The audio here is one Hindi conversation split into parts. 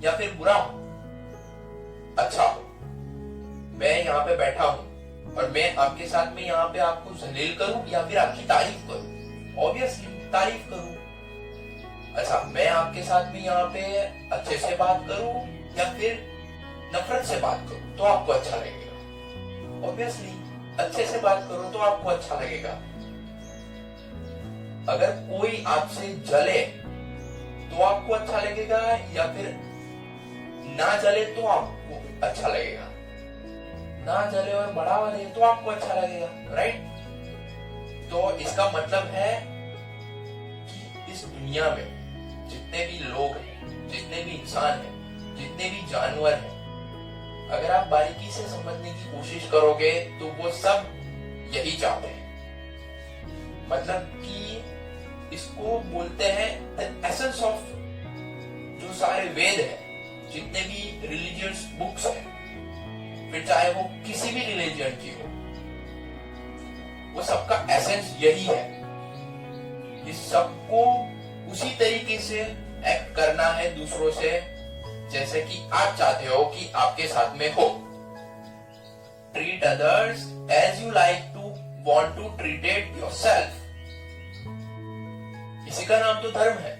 या फिर बुरा हो, अच्छा हो। मैं यहाँ पे बैठा हूँ और मैं आपके साथ में यहाँ पे आपको जलील करूं या फिर आपकी तारीफ करूं? ऑब्वियसली तारीफ करूं। अच्छा, मैं आपके साथ में यहाँ पे अच्छे से बात करूं या फिर नफरत से बात करूं तो आपको अच्छा लगेगा? ऑब्वियसली अच्छे से बात करो तो आपको अच्छा लगेगा। अगर कोई आपसे जले तो आपको अच्छा लगेगा या फिर ना जले तो आपको अच्छा लगेगा? ना जले और बढ़ावा दे तो आपको अच्छा लगेगा, राइट? तो इसका मतलब है कि इस दुनिया में जितने भी लोग हैं, जितने भी इंसान हैं, जितने भी जानवर हैं, अगर आप बारीकी से समझने की कोशिश करोगे तो वो सब यही चाहते हैं। मतलब कि इसको बोलते हैं द एसेंस ऑफ जो सारे वेद हैं, जितने भी रिलीजियस बुक्स हैं, फिर चाहे वो किसी भी रिलीजन की हो, वो सबका एसेंस यही है कि सबको उसी तरीके से एक्ट करना है दूसरों से जैसे कि आप चाहते हो कि आपके साथ में हो। Treat others as you like to want to treated yourself. इसी का नाम तो धर्म है।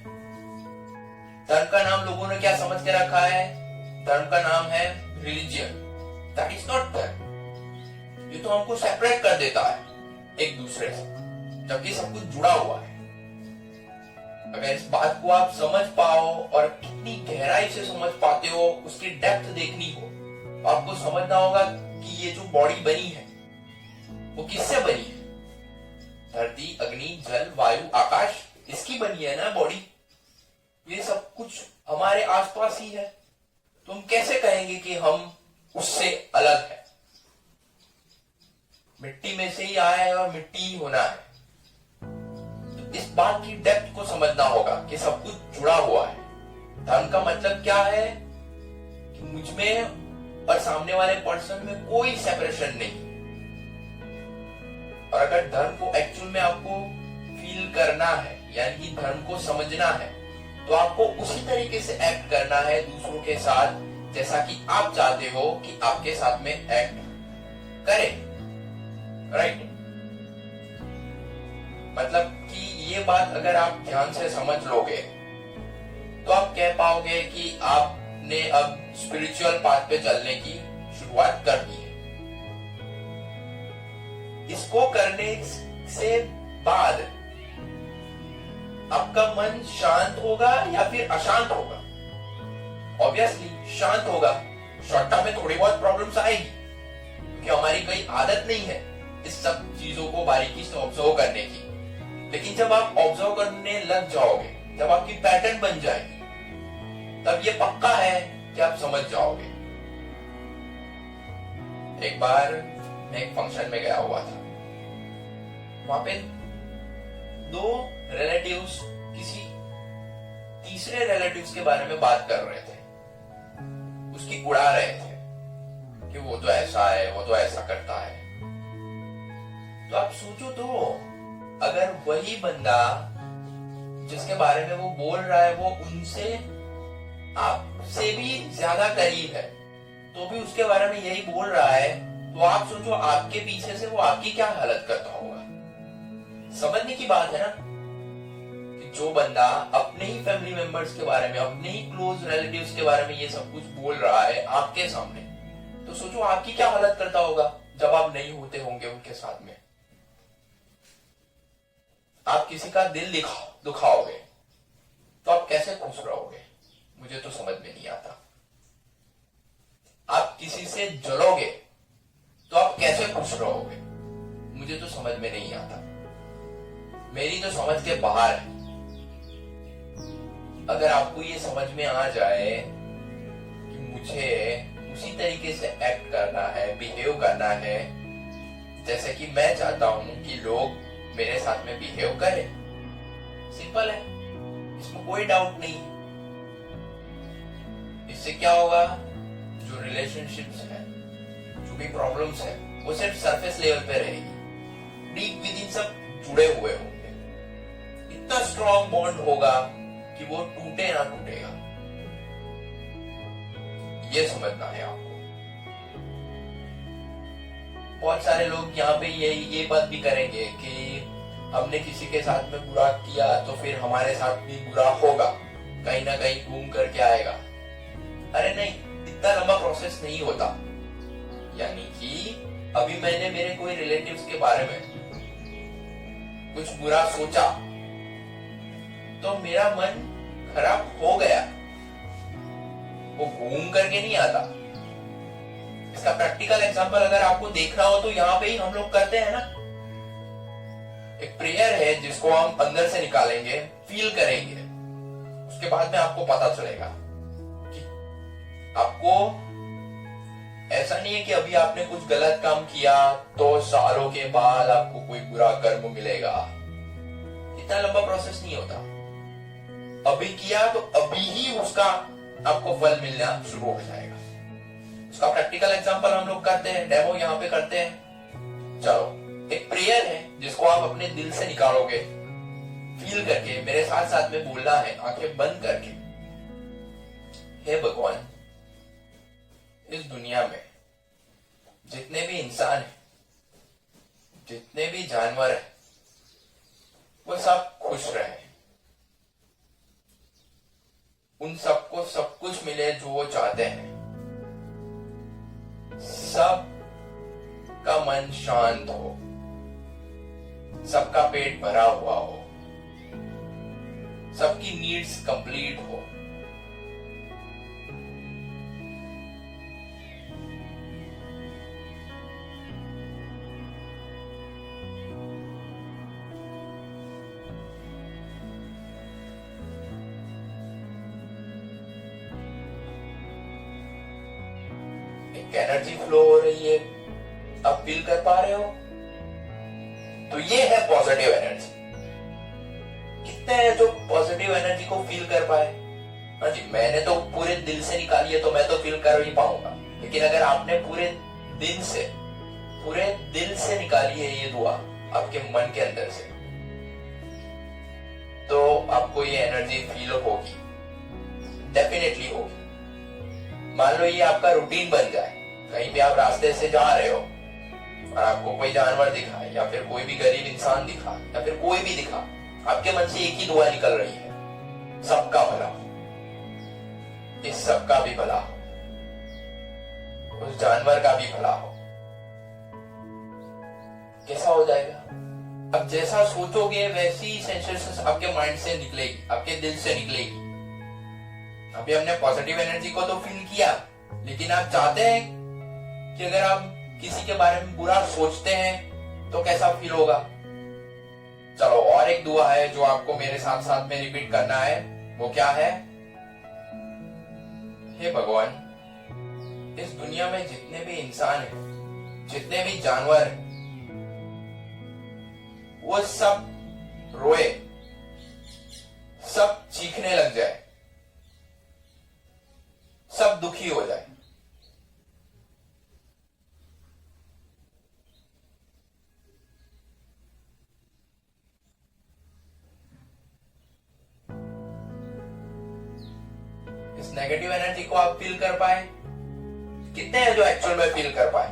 धर्म का नाम लोगों ने क्या समझ के रखा है? धर्म का नाम है रिलीजियन। दैट इज नॉट धर्म। ये तो हमको सेपरेट कर देता है एक दूसरे से, जबकि सब कुछ जुड़ा हुआ है। अगर इस बात को आप समझ पाओ और कितनी गहराई से समझ पाते हो, उसकी डेप्थ देखनी हो, तो आपको समझना होगा कि ये जो बॉडी बनी है वो किससे बनी है? धरती, अग्नि, जल, वायु, आकाश, इसकी बनी है ना बॉडी। ये सब कुछ हमारे आसपास ही है। तो हम कैसे कहेंगे कि हम उससे अलग है? मिट्टी में से ही आया है और मिट्टी ही होना है। इस बात की डेप्थ को समझना होगा कि सब कुछ जुड़ा हुआ है। धर्म का मतलब क्या है कि मुझ में और सामने वाले पर्सन में कोई सेपरेशन नहीं। और अगर धर्म को एक्चुअल में आपको फील करना है, यानी कि धर्म को समझना है, तो आपको उसी तरीके से एक्ट करना है दूसरों के साथ जैसा कि आप चाहते हो कि आपके साथ में एक्ट करें, राइट? मतलब कि ये बात अगर आप ध्यान से समझ लोगे तो आप कह पाओगे कि आपने अब स्पिरिचुअल पाथ पे चलने की शुरुआत कर दी है। इसको करने से बाद आपका मन शांत होगा या फिर अशांत होगा? ऑब्वियसली शांत होगा। शॉर्ट टर्म में थोड़ी बहुत प्रॉब्लम्स आएगी क्योंकि हमारी कोई आदत नहीं है इस सब चीजों को बारीकी से ऑब्जर्व करने की। लेकिन जब आप ऑब्जर्व करने लग जाओगे, जब आपकी पैटर्न बन जाएगी, तब ये पक्का है कि आप समझ जाओगे। एक बार मैं एक फंक्शन में गया हुआ था। वहां पे दो रिलेटिव्स किसी तीसरे रिलेटिव्स के बारे में बात कर रहे थे, उसकी उड़ा रहे थे कि वो तो ऐसा है, वो तो ऐसा करता है। तो आप सोचो तो, अगर वही बंदा जिसके बारे में वो बोल रहा है वो उनसे आपसे भी ज्यादा करीब है, तो भी उसके बारे में यही बोल रहा है, तो आप सोचो आपके पीछे से वो आपकी क्या हालत करता होगा। समझने की बात है ना कि जो बंदा अपने ही फैमिली मेंबर्स के बारे में, अपने ही क्लोज रिलेटिव्स के बारे में ये सब कुछ बोल रहा है आपके सामने, तो सोचो आपकी क्या हालत करता होगा जब आप नहीं होते होंगे उनके साथ में। आप किसी का दिल दुखाओगे तो आप कैसे खुश रहोगे? मुझे तो समझ में नहीं आता। आप किसी से जलोगे तो आप कैसे खुश रहोगे? मुझे तो समझ में नहीं आता। मेरी तो समझ के बाहर है। अगर आपको ये समझ में आ जाए कि मुझे उसी तरीके से एक्ट करना है, बिहेव करना है जैसे कि मैं चाहता हूं कि लोग मेरे साथ में बिहेव करें, सिंपल है, इसमें कोई डाउट नहीं। इससे क्या होगा? जो रिलेशनशिप्स है, जो भी प्रॉब्लम्स है, वो सिर्फ सरफेस लेवल पे रहेगी। डीप विद इन सब जुड़े हुए होंगे। इतना स्ट्रॉन्ग बॉन्ड होगा कि वो टूटे ना टूटेगा। ये समझना है आपको। बहुत सारे लोग यहाँ पे ये बात भी करेंगे कि हमने किसी के साथ में बुरा किया तो फिर हमारे साथ भी बुरा होगा, कहीं ना कहीं घूम करके आएगा। अरे नहीं, इतना लंबा प्रोसेस नहीं होता। यानी कि अभी मैंने मेरे कोई रिलेटिव्स के बारे में कुछ बुरा सोचा तो मेरा मन खराब हो गया, वो घूम करके नहीं आता। इसका प्रैक्टिकल एग्जांपल अगर आपको देखना हो तो यहाँ पे ही हम लोग करते हैं ना। एक प्रेयर है जिसको हम अंदर से निकालेंगे, फील करेंगे, उसके बाद में आपको पता चलेगा कि आपको ऐसा नहीं है कि अभी आपने कुछ गलत काम किया तो सालों के बाद आपको कोई बुरा कर्म मिलेगा। इतना लंबा प्रोसेस नहीं होता। अभी किया तो अभी ही उसका आपको फल मिलना शुरू हो जाएगा। उसका प्रैक्टिकल एग्जांपल हम लोग करते हैं, डेमो यहाँ पे करते हैं। चलो, एक प्रेयर है जिसको आप अपने दिल से निकालोगे, फील करके मेरे साथ साथ में बोलना है, आंखें बंद करके। हे भगवान, इस दुनिया में जितने भी इंसान हैं, जितने भी जानवर हैं, वो सब खुश रहे, उन सबको सब कुछ मिले जो वो चाहते हैं, सब का मन शांत हो, सबका पेट भरा हुआ हो, सबकी नीड्स कंप्लीट हो। एक एनर्जी फ्लो हो रही है, आप फील कर पा रहे हो? तो ये है पॉजिटिव एनर्जी। कितने हैं जो पॉजिटिव एनर्जी को फील कर पाए? हाँ जी, मैंने तो पूरे दिल से निकाली है तो मैं तो फील कर ही पाऊंगा। लेकिन अगर आपने पूरे दिल से निकाली है ये दुआ आपके मन के अंदर से, तो आपको ये एनर्जी फील होगी, डेफिनेटली होगी। मान लो ये आपका रूटीन बन जाए, कहीं भी आप रास्ते से जा रहे हो और आपको कोई जानवर दिखा या फिर कोई भी गरीब इंसान दिखा या फिर कोई भी दिखा, आपके मन से एक ही दुआ निकल रही है, सबका भला हो, इस सबका भी भला हो, उस जानवर का भी भला हो। कैसा हो जाएगा? अब जैसा सोचोगे वैसी सेंसेशंस आपके माइंड से निकलेगी, आपके दिल से निकलेगी। अभी हमने पॉजिटिव एनर्जी को तो फील किया, लेकिन आप चाहते हैं कि अगर आप किसी के बारे में बुरा सोचते हैं तो कैसा फील होगा? चलो, और एक दुआ है जो आपको मेरे साथ साथ में रिपीट करना है। वो क्या है? हे भगवान, इस दुनिया में जितने भी इंसान हैं, जितने भी जानवर हैं, वो सब रोए, सब चीखने लग जाए, सब दुखी हो जाए। इस नेगेटिव एनर्जी को आप फील कर पाए? कितने हैं जो एक्चुअल में फील कर पाए?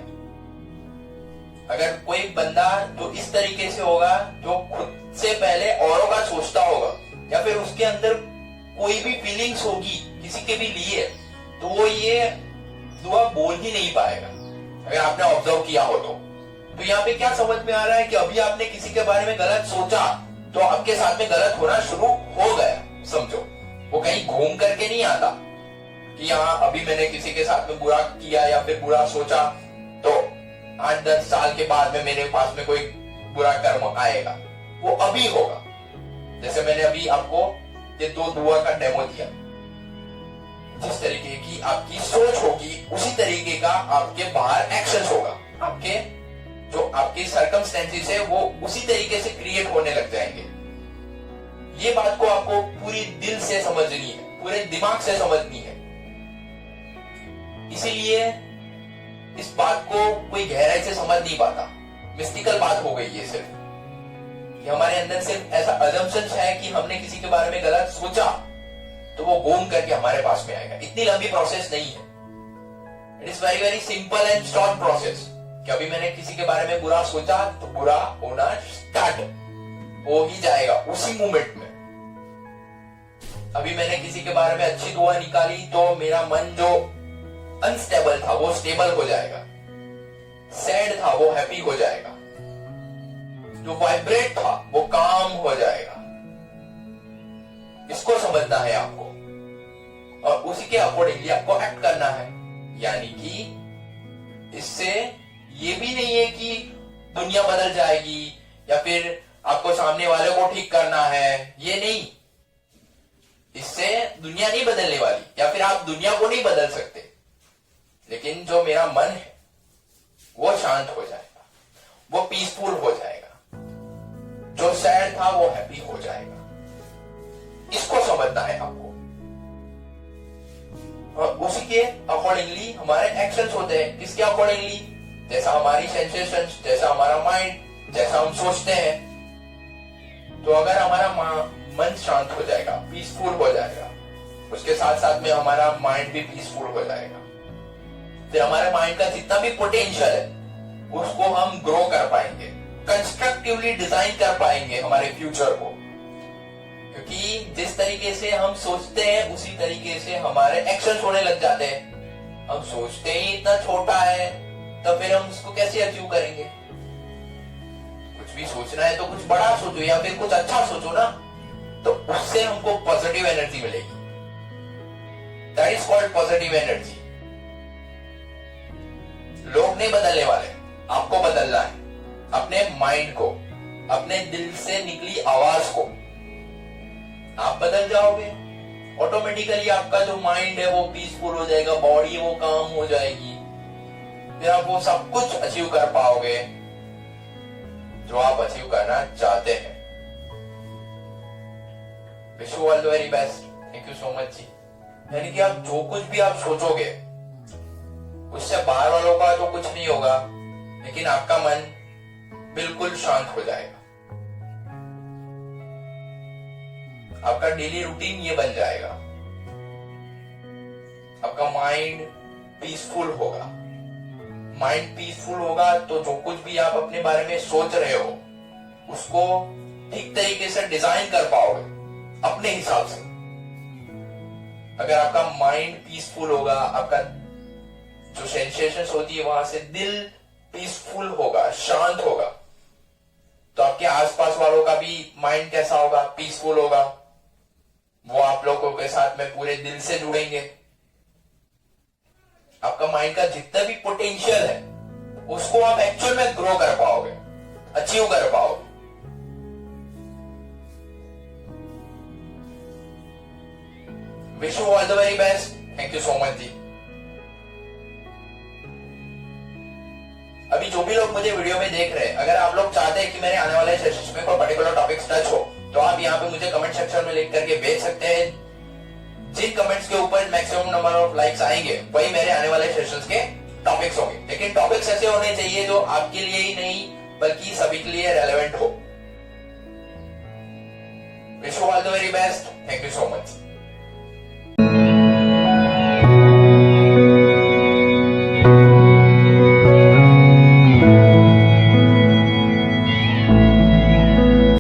अगर कोई बंदा जो इस तरीके से होगा, जो खुद से पहले औरों का सोचता होगा, या फिर उसके अंदर कोई भी फीलिंग्स होगी किसी के भी लिए, तो वो ये दुआ बोल ही नहीं पाएगा। अगर आपने ऑब्जर्व किया हो तो यहाँ पे क्या समझ में आ रहा है कि अभी आपने किसी के बारे में गलत सोचा तो आपके साथ में गलत होना शुरू हो गया। समझो, वो कहीं घूम करके नहीं आता कि हाँ अभी मैंने किसी के साथ में बुरा किया या फिर बुरा सोचा तो 8-10 साल के बाद में मेरे पास में कोई बुरा कर्म आएगा। वो अभी होगा। जैसे मैंने अभी आपको ये 2 दुआ का डेमो दिया, जिस तरीके की आपकी सोच होगी उसी तरीके का आपके बाहर एक्शन होगा। आपके जो आपके सर्कमस्टेंसेस है वो उसी तरीके से क्रिएट होने लग जाएंगे। ये बात को आपको पूरी दिल से समझनी है, पूरे दिमाग से समझनी है। इसीलिए इस बात को कोई गहराई से समझ नहीं पाता। मिस्टिकल बात हो गई है सिर्फ कि हमारे अंदर सिर्फ ऐसा अजम्पशन है कि हमने किसी के बारे में गलत सोचा तो वो घूम करके हमारे पास में आएगा। इतनी लंबी प्रोसेस नहीं है। It is very very simple and short process कि अभी मैंने किसी के बारे में बुरा सोचा तो बुरा होना स्टार्ट हो ही जाएगा उसी मोमेंट में। अभी मैंने किसी के बारे में अच्छी दुआ निकाली तो मेरा मन जो अनस्टेबल था वो स्टेबल हो जाएगा, सैड था वो हैप्पी हो जाएगा, जो वाइब्रेट था वो काम हो जाएगा। इसको समझना है आपको और उसी के अकॉर्डिंगली आपको एक्ट करना है। यानी कि इससे ये भी नहीं है कि दुनिया बदल जाएगी या फिर आपको सामने वाले को ठीक करना है, ये नहीं। इससे दुनिया नहीं बदलने वाली या फिर आप दुनिया को नहीं बदल सकते, लेकिन जो मेरा मन है वो शांत हो जाएगा, वो पीसफुल हो जाएगा, जो सैड था वो हैप्पी हो जाएगा। इसको समझना है आपको और उसी के अकॉर्डिंगली हमारे एक्शंस होते हैं। किसके अकॉर्डिंगली? जैसा हमारी सेंसेशंस, जैसा हमारा माइंड, जैसा हम सोचते हैं। तो अगर हमारा मन शांत हो जाएगा, पीसफुल हो जाएगा, उसके साथ साथ में हमारा माइंड भी पीसफुल हो जाएगा, फिर हमारे माइंड का जितना भी पोटेंशियल है उसको हम ग्रो कर पाएंगे, कंस्ट्रक्टिवली डिजाइन कर पाएंगे हमारे फ्यूचर को। क्योंकि जिस तरीके से हम सोचते हैं उसी तरीके से हमारे एक्शंस होने लग जाते हैं। हम सोचते ही इतना छोटा है तो फिर हम उसको कैसे अचीव करेंगे? कुछ भी सोचना है तो कुछ बड़ा सोचो या फिर कुछ अच्छा सोचो ना, तो उससे हमको पॉजिटिव एनर्जी मिलेगी। That is called positive energy. लोग नहीं बदलने वाले, आपको बदलना है अपने माइंड को, अपने दिल से निकली आवाज को। आप बदल जाओगे ऑटोमेटिकली, आपका जो माइंड है वो पीसफुल हो जाएगा, बॉडी वो काम हो जाएगी, फिर आप वो सब कुछ अचीव कर पाओगे जो आप अचीव करना चाहते हैं। Wish you all the very best. Thank you so much जी। यानी कि आप जो कुछ भी आप सोचोगे उससे बाहर वालों का तो कुछ नहीं होगा, लेकिन आपका मन बिल्कुल शांत हो जाएगा। आपका डेली रूटीन ये बन जाएगा, आपका माइंड पीसफुल होगा। माइंड पीसफुल होगा तो जो कुछ भी आप अपने बारे में सोच रहे हो उसको ठीक तरीके से डिजाइन कर पाओगे अपने हिसाब से। अगर आपका माइंड पीसफुल होगा, आपका जो सेंसेशंस होती है वहां से दिल पीसफुल होगा, शांत होगा, तो आपके आसपास वालों का भी माइंड कैसा होगा? पीसफुल होगा। वो आप लोगों के साथ में पूरे दिल से जुड़ेंगे। आपका माइंड का जितना भी पोटेंशियल है उसको आप एक्चुअल में ग्रो कर पाओगे, अचीव कर पाओगे। Wish you all the very best. Thank you so much जी। अभी जो भी लोग मुझे वीडियो में देख रहे हैं, अगर आप लोग चाहते हैं कि मेरे आने वाले सेशंस में कोई पर्टिकुलर टॉपिक्स टच हो तो आप यहाँ पे मुझे कमेंट सेक्शन में लिख करके भेज सकते हैं। जिन कमेंट्स के ऊपर मैक्सिमम नंबर ऑफ लाइक्स आएंगे वही मेरे आने वाले सेशंस के टॉपिक्स होंगे। लेकिन टॉपिक्स ऐसे होने चाहिए जो आपके लिए ही नहीं बल्कि सभी के लिए रेलेवेंट हो। Wish you all the very best. Thank you so much.